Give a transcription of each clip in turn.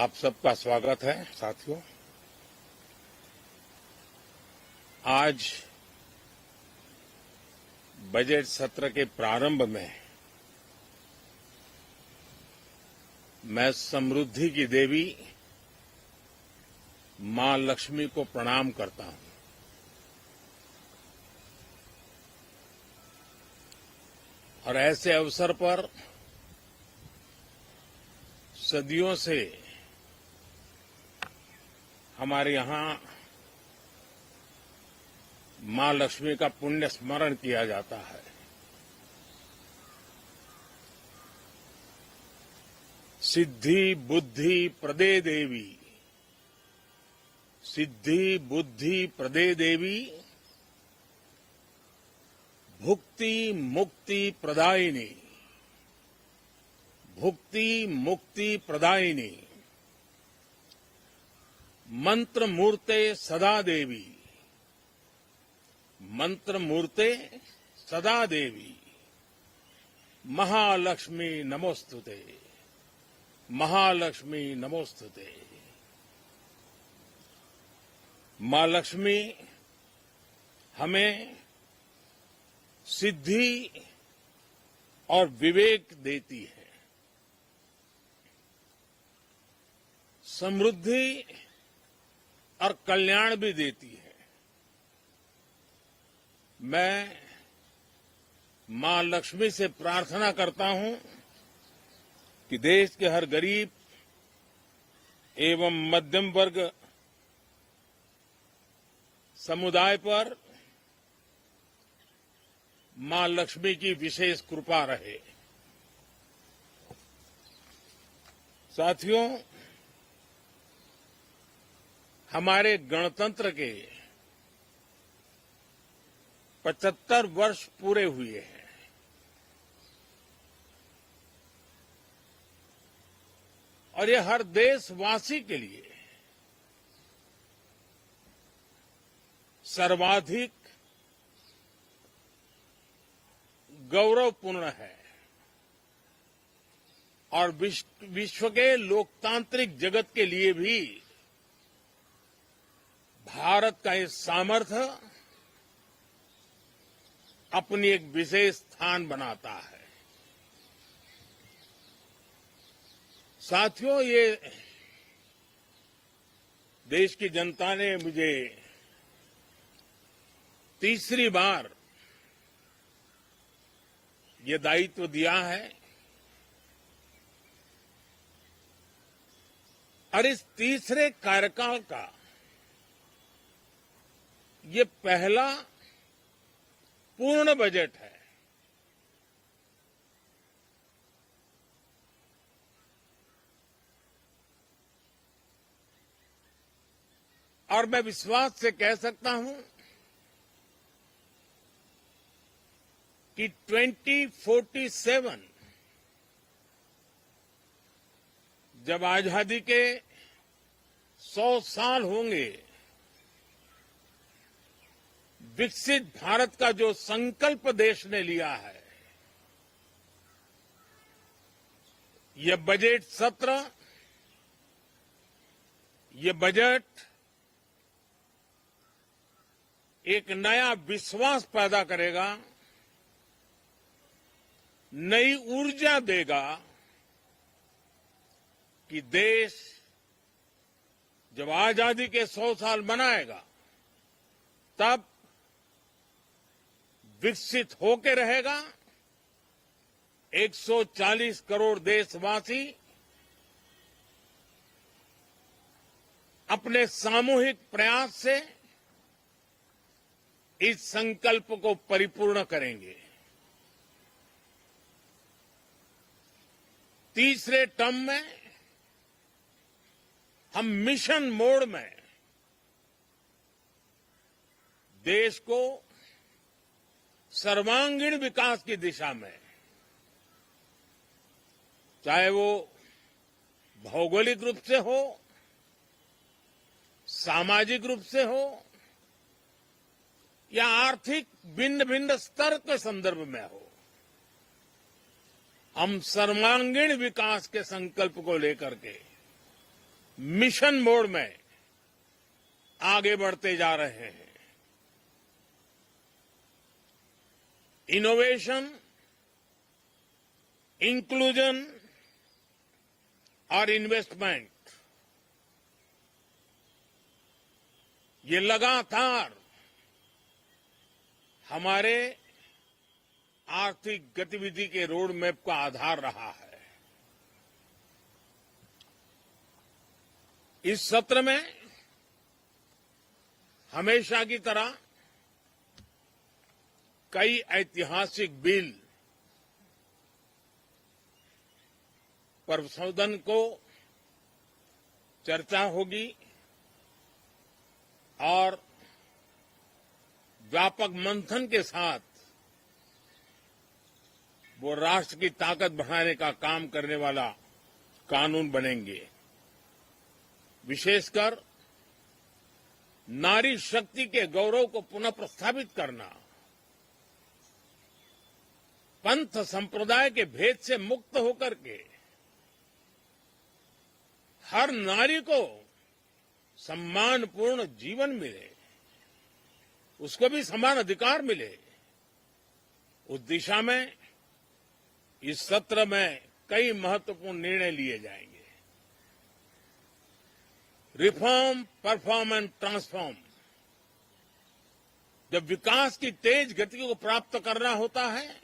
आप सबका स्वागत है साथियों। आज बजट सत्र के प्रारंभ में मैं समृद्धि की देवी मां लक्ष्मी को प्रणाम करता हूं। और ऐसे अवसर पर सदियों से हमारे यहां मां लक्ष्मी का पुण्य स्मरण किया जाता है। सिद्धि बुद्धि प्रदे देवी, सिद्धि बुद्धि प्रदे देवी, भुक्ति मुक्ति प्रदायिनी, भुक्ति मुक्ति प्रदायिनी, मंत्र मूर्ते सदा देवी, मंत्र मूर्ते सदा देवी, महालक्ष्मी नमोस्तुते, महालक्ष्मी नमोस्तुते। मां लक्ष्मी हमें सिद्धि और विवेक देती है, समृद्धि और कल्याण भी देती है। मैं मां लक्ष्मी से प्रार्थना करता हूं कि देश के हर गरीब एवं मध्यम वर्ग समुदाय पर मां लक्ष्मी की विशेष कृपा रहे। साथियों, हमारे गणतंत्र के 75 वर्ष पूरे हुए हैं। और ये हर देशवासी के लिए सर्वाधिक गौरवपूर्ण है और विश्व के लोकतांत्रिक जगत के लिए भी भारत का ये सामर्थ्य अपनी एक विशेष स्थान बनाता है। साथियों, ये देश की जनता ने मुझे तीसरी बार ये दायित्व दिया है और इस तीसरे कार्यकाल का ये पहला पूर्ण बजट है। और मैं विश्वास से कह सकता हूं कि 2047 जब आजादी के 100 साल होंगे, विकसित भारत का जो संकल्प देश ने लिया है, ये बजट सत्र, ये बजट एक नया विश्वास पैदा करेगा, नई ऊर्जा देगा कि देश जब आजादी के 100 साल मनाएगा तब विकसित होकर रहेगा। 140 करोड़ देशवासी अपने सामूहिक प्रयास से इस संकल्प को परिपूर्ण करेंगे। तीसरे टर्म में हम मिशन मोड में देश को सर्वांगीण विकास की दिशा में, चाहे वो भौगोलिक रूप से हो, सामाजिक रूप से हो या आर्थिक भिन्न भिन्न स्तर के संदर्भ में हो, हम सर्वांगीण विकास के संकल्प को लेकर के मिशन मोड में आगे बढ़ते जा रहे हैं। इनोवेशन, इंक्लूजन और इन्वेस्टमेंट, ये लगातार हमारे आर्थिक गतिविधि के रोड मैप का आधार रहा है। इस सत्र में हमेशा की तरह कई ऐतिहासिक बिल पर सदन को चर्चा होगी और व्यापक मंथन के साथ वो राष्ट्र की ताकत बढ़ाने का काम करने वाला कानून बनेंगे। विशेषकर नारी शक्ति के गौरव को पुनः प्रस्थापित करना, पंथ संप्रदाय के भेद से मुक्त होकर के हर नारी को सम्मानपूर्ण जीवन मिले, उसको भी समान अधिकार मिले, उस दिशा में इस सत्र में कई महत्वपूर्ण निर्णय लिए जाएंगे। Reform, perform and transform. जब विकास की तेज गति को प्राप्त करना होता है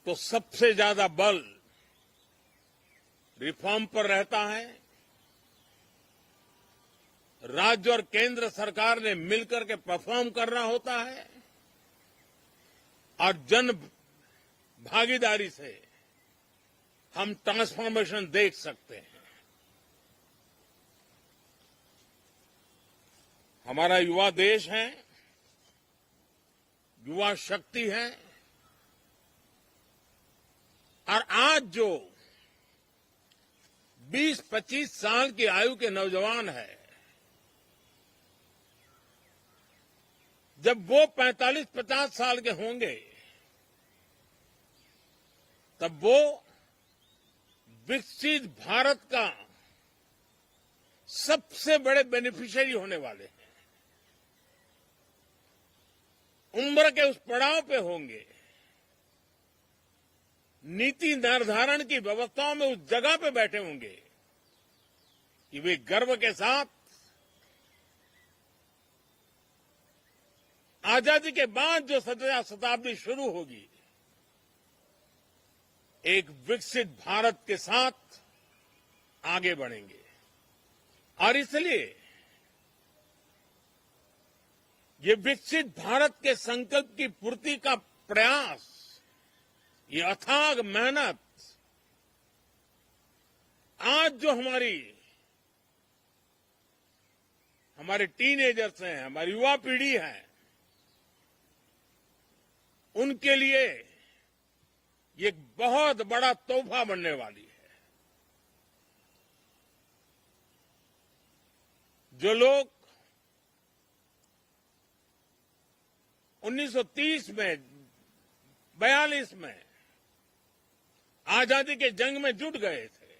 तो सबसे ज्यादा बल रिफॉर्म पर रहता है। राज्य और केंद्र सरकार ने मिलकर के परफॉर्म करना होता है और जन भागीदारी से हम ट्रांसफॉर्मेशन देख सकते हैं। हमारा युवा देश है, युवा शक्ति है और आज जो 20-25 साल की आयु के नौजवान है, जब वो 45-50 साल के होंगे तब वो विकसित भारत का सबसे बड़े बेनिफिशियरी होने वाले हैं। उम्र के उस पड़ाव पे होंगे, नीति निर्धारण की व्यवस्थाओं में उस जगह पे बैठे होंगे कि वे गर्व के साथ आजादी के बाद जो शताब्दी शुरू होगी, एक विकसित भारत के साथ आगे बढ़ेंगे। और इसलिए ये विकसित भारत के संकल्प की पूर्ति का प्रयास, ये अथाग मेहनत, आज जो हमारे टीनेजर्स हैं, हमारी युवा पीढ़ी है, उनके लिए ये एक बहुत बड़ा तोहफा बनने वाली है। जो लोग 1930 में, 42 में आजादी के जंग में जुट गए थे,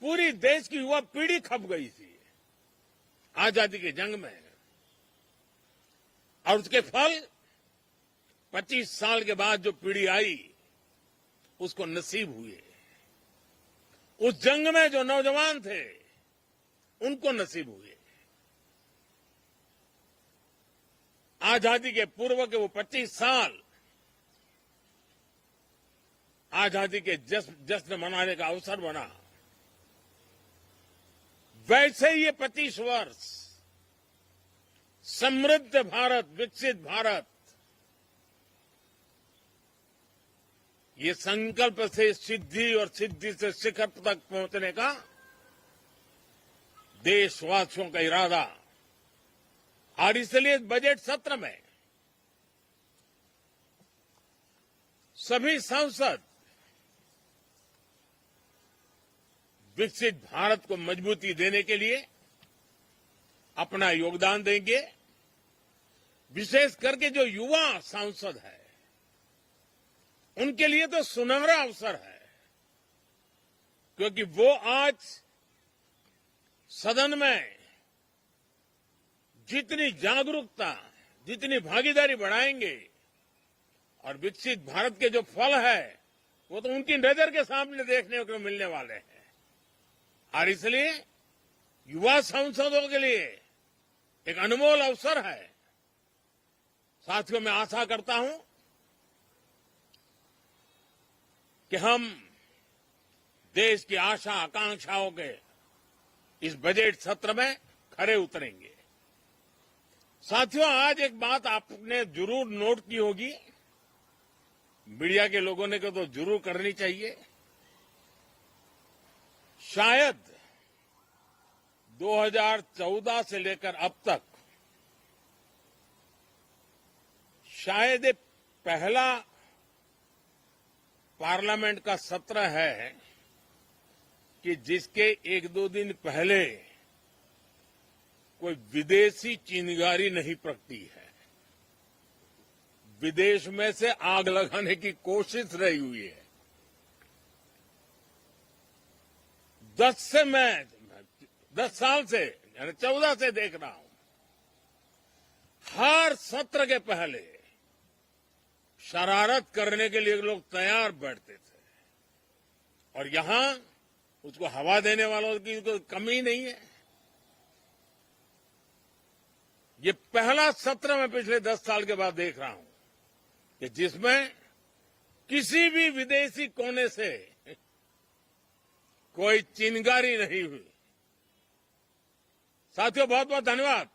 पूरी देश की युवा पीढ़ी खप गई थी आजादी के जंग में, और उसके फल 25 साल के बाद जो पीढ़ी आई उसको नसीब हुए। उस जंग में जो नौजवान थे उनको नसीब हुए। आजादी के पूर्व के वो 25 साल आजादी के जश्न मनाने का अवसर बना। वैसे ही ये 25 वर्ष समृद्ध भारत, विकसित भारत, ये संकल्प से सिद्धि और सिद्धि से शिखर तक पहुंचने का देशवासियों का इरादा। और इसलिए बजट सत्र में सभी सांसद विकसित भारत को मजबूती देने के लिए अपना योगदान देंगे। विशेष करके जो युवा सांसद है उनके लिए तो सुनहरा अवसर है क्योंकि वो आज सदन में जितनी जागरूकता, जितनी भागीदारी बढ़ाएंगे और विकसित भारत के जो फल है वो तो उनकी नजर के सामने देखने को मिलने वाले हैं। और इसलिए युवा सांसदों के लिए एक अनमोल अवसर है। साथियों, मैं आशा करता हूं कि हम देश की आशा आकांक्षाओं के इस बजट सत्र में खरे उतरेंगे। साथियों, आज एक बात आपने जरूर नोट की होगी, मीडिया के लोगों ने तो जरूर करनी चाहिए। शायद 2014 से लेकर अब तक शायद ये पहला पार्लियामेंट का सत्र है कि जिसके एक दो दिन पहले कोई विदेशी चिंगारी नहीं प्रगटी है। विदेश में से आग लगाने की कोशिश रही हुई है। 10 साल से यानी 14 से देख रहा हूं, हर सत्र के पहले शरारत करने के लिए लोग तैयार बैठते थे और यहां उसको हवा देने वालों की तो कमी नहीं है। ये पहला सत्र मैं पिछले 10 साल के बाद देख रहा हूं कि जिसमें किसी भी विदेशी कोने से कोई चिंगारी नहीं हुई। साथियों, बहुत बहुत धन्यवाद।